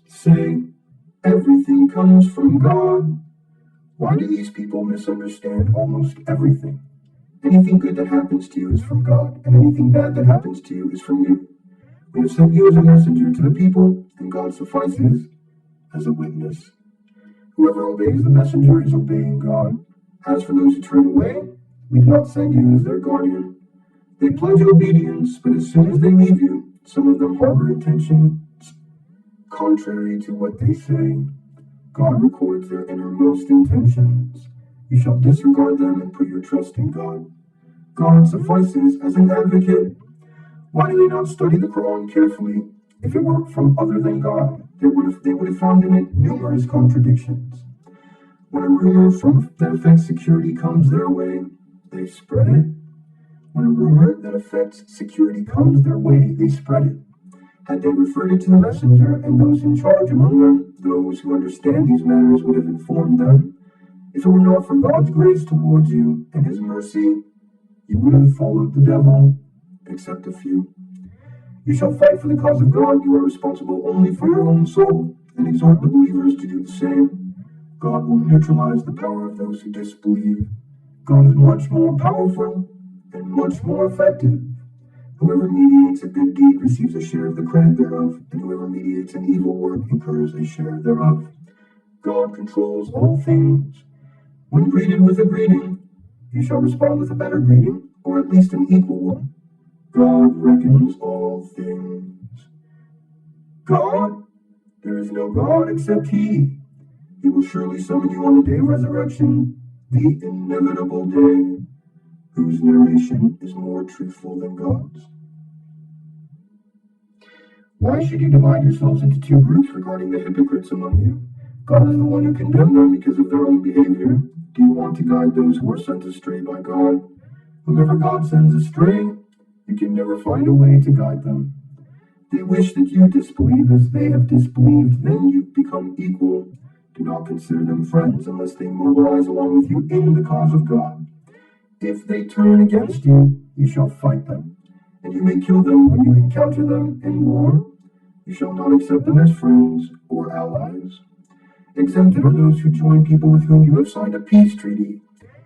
say everything comes from God. Why do these people misunderstand almost everything? Anything good that happens to you is from God, and anything bad that happens to you is from you. We have sent you as a messenger to the people, and God suffices as a witness. Whoever obeys the messenger is obeying God. As for those who turn away, we do not send you as their guardian. They pledge obedience, but as soon as they leave you, some of them harbor intentions contrary to what they say. God records their innermost intentions. You shall disregard them and put your trust in God. God suffices as an advocate. Why do they not study the Quran carefully? If it were from other than God, they would have found in it numerous contradictions. When a rumor that affects security comes their way, they spread it. When a rumor that affects security comes their way, they spread it. Had they referred it to the messenger and those in charge among them, those who understand these matters would have informed them. If it were not for God's grace towards you and his mercy, you would have followed the devil, except a few. You shall fight for the cause of God. You are responsible only for your own soul, and exhort the believers to do the same. God will neutralize the power of those who disbelieve. God is much more powerful and much more effective. Whoever mediates a good deed receives a share of the credit thereof, and whoever mediates an evil work incurs a share thereof. God controls all things. When greeted with a greeting, you shall respond with a better greeting, or at least an equal one. God reckons all things. God, there is no God except He. He will surely summon you on the day of resurrection, the inevitable day, whose narration is more truthful than God's. Why should you divide yourselves into two groups regarding the hypocrites among you? God is the one who condemned them because of their own behavior. Do you want to guide those who are sent astray by God? Whomever God sends astray, you can never find a way to guide them. They wish that you disbelieve as they have disbelieved, then you become equal. Do not consider them friends unless they mobilize along with you in the cause of God. If they turn against you, you shall fight them, and you may kill them when you encounter them in war. You shall not accept them as friends or allies. Exempted are those who join people with whom you have signed a peace treaty,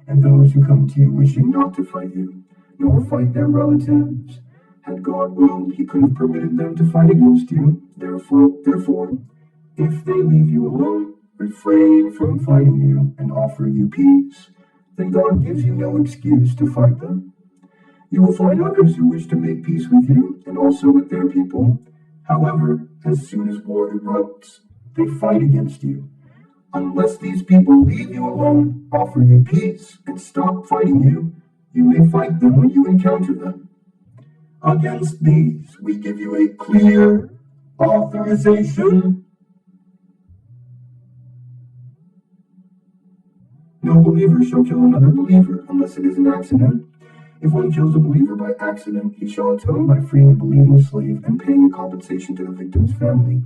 and those who come to you wishing not to fight you, nor fight their relatives. Had God willed, he could have permitted them to fight against you. Therefore, if they leave you alone, refrain from fighting you and offer you peace, then God gives you no excuse to fight them. You will find others who wish to make peace with you and also with their people. However, as soon as war erupts, they fight against you. Unless these people leave you alone, offer you peace, and stop fighting you, you may fight them when you encounter them. Against these, we give you a clear authorization. No believer shall kill another believer unless it is an accident. If one kills a believer by accident, he shall atone by freeing a believing slave and paying a compensation to the victim's family,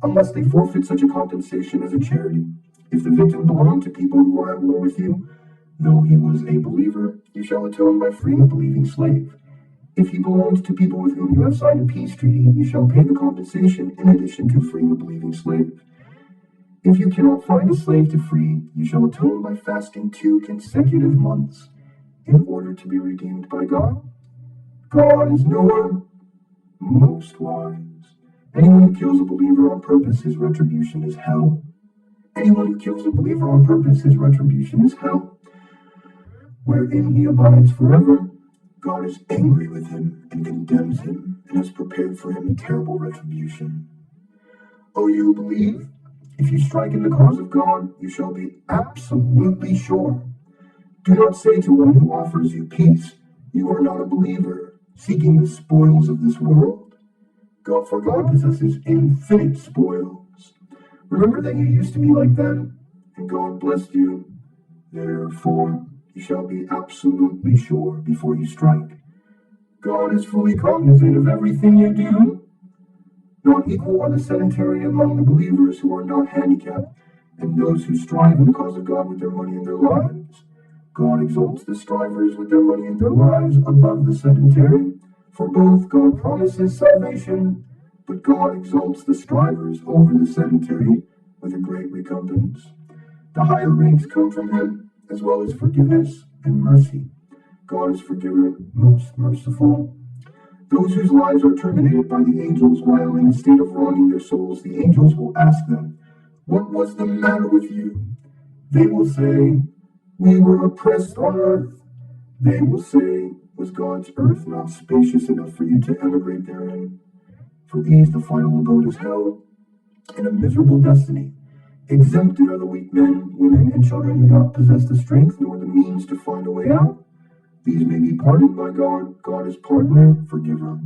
unless they forfeit such a compensation as a charity. If the victim belonged to people who are at war with you, though he was a believer, you shall atone by freeing a believing slave. If he belonged to people with whom you have signed a peace treaty, you shall pay the compensation in addition to freeing a believing slave. If you cannot find a slave to free, you shall atone by fasting 2 consecutive months in order to be redeemed by God. God is knower, most wise. Anyone who kills a believer on purpose, his retribution is hell. Anyone who kills a believer on purpose, his retribution is hell, wherein he abides forever. God is angry with him and condemns him and has prepared for him a terrible retribution. O you who believe, if you strike in the cause of God, you shall be absolutely sure. Do not say to one who offers you peace, you are not a believer, seeking the spoils of this world. For God possesses infinite spoils. Remember that you used to be like them, and God blessed you. Therefore, you shall be absolutely sure before you strike. God is fully cognizant of everything you do. Not equal are the sedentary among the believers who are not handicapped, and those who strive in the cause of God with their money and their lives. God exalts the strivers with their money and their lives above the sedentary. For both God promises salvation, But God exalts the strivers over the sedentary with a great recompense. The higher ranks come from him, as well as forgiveness and mercy. God is forgiver, most merciful. Those whose lives are terminated by the angels while in a state of wronging their souls, the angels will ask them, "What was the matter with you?" They will say, "We were oppressed on earth." They will say, "Was God's earth not spacious enough for you to emigrate therein?" For these the final abode is hell, and a miserable destiny. Exempted are the weak men, women, and children who do not possess the strength nor the means to find a way out. These may be pardoned by God. God is pardoner, forgiver.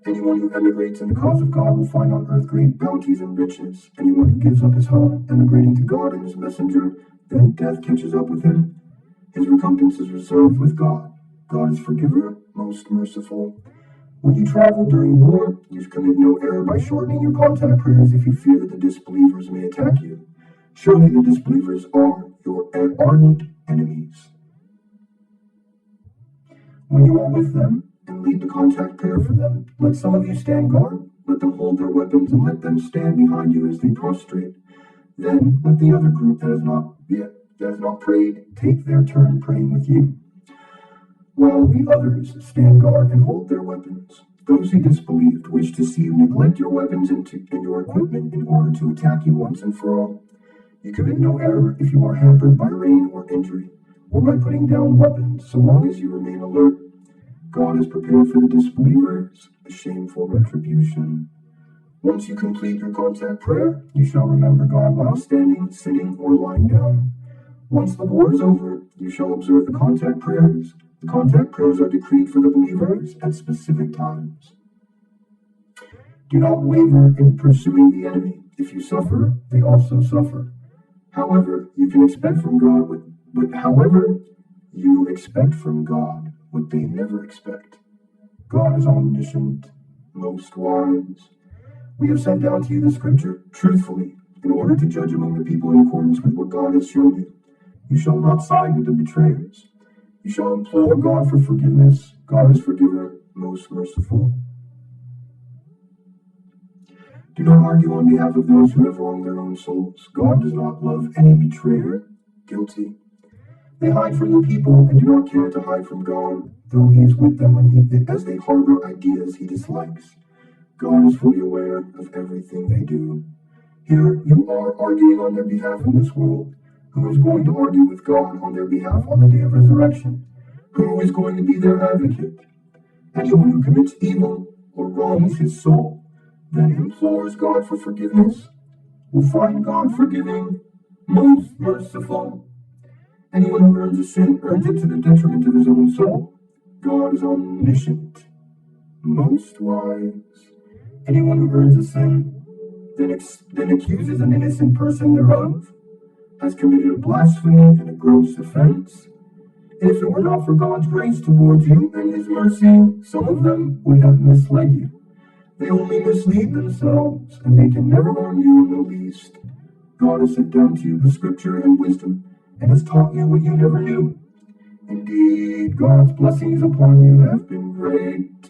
Anyone who emigrates in the cause of God will find on earth great bounties and riches. Anyone who gives up his home, emigrating to God and his messenger, then death catches up with him. His recompense is reserved with God. God is forgiver, most merciful. When you travel during war, you commit no error by shortening your contact prayers if you fear that the disbelievers may attack you. Surely the disbelievers are your ardent enemies. When you are with them and lead the contact prayer for them, let some of you stand guard, let them hold their weapons, and let them stand behind you as they prostrate. Then let the other group that has not prayed take their turn praying with you, while the others stand guard and hold their weapons. Those who disbelieved wish to see you neglect your weapons and your equipment in order to attack you once and for all. You commit no error if you are hampered by rain or injury, or by putting down weapons, so long as you remain alert. God has prepared for the disbelievers a shameful retribution. Once you complete your contact prayer, you shall remember God while standing, sitting, or lying down. Once the war is over, you shall observe the contact prayers. The contact prayers are decreed for the believers at specific times. Do not waver in pursuing the enemy. If you suffer, they also suffer. However, you expect from God what they never expect. God is omniscient, most wise. We have sent down to you the scripture truthfully, in order to judge among the people in accordance with what God has shown you. You shall not side with the betrayers. You shall implore God for forgiveness. God is forgiver, most merciful. Do not argue on behalf of those who have wronged their own souls. God does not love any betrayer, guilty. They hide from the people and do not care to hide from God, though he is with them as they harbor ideas he dislikes. God is fully aware of everything they do. Here you are arguing on their behalf in this world. Who is going to argue with God on their behalf on the day of resurrection? Who is going to be their advocate? Anyone who commits evil or wrongs his soul, then implores God for forgiveness, will find God forgiving, most merciful. Anyone who earns a sin earns it to the detriment of his own soul. God is omniscient, most wise. Anyone who earns a sin, then accuses an innocent person thereof, has committed a blasphemy and a gross offense. And if it were not for God's grace towards you and his mercy, some of them would have misled you. They only mislead themselves, and they can never harm you in the least. God has sent down to you the scripture and wisdom, and has taught you what you never knew. Indeed, God's blessings upon you have been great.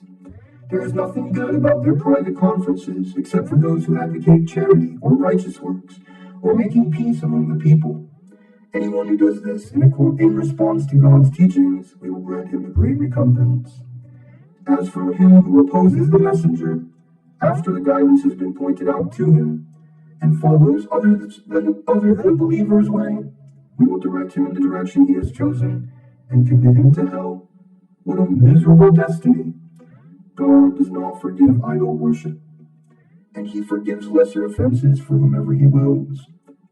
There is nothing good about their private conferences, except for those who advocate charity or righteous works, or making peace among the people. Anyone who does this in response to God's teachings, we will grant him a great recompense. As for him who opposes the messenger, after the guidance has been pointed out to him, and follows other than a believer's way, we will direct him in the direction he has chosen, and commit him to hell. What a miserable destiny! God does not forgive idol worship, and he forgives lesser offenses for whomever he wills.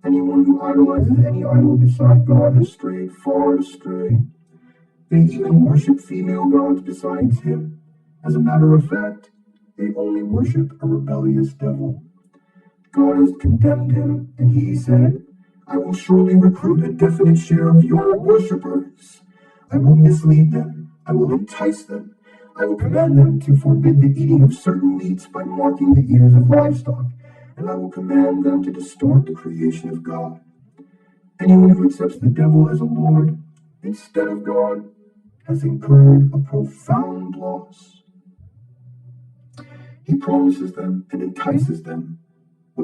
Anyone who idolizes any idol beside God has strayed far astray. They even worship female gods besides him. As a matter of fact, they only worship a rebellious devil. God has condemned him, and he said, "I will surely recruit a definite share of your worshippers. I will mislead them. I will entice them. I will command them to forbid the eating of certain meats by marking the ears of livestock, and I will command them to distort the creation of God. Anyone who accepts the devil as a lord instead of God has incurred a profound loss." He promises them and entices them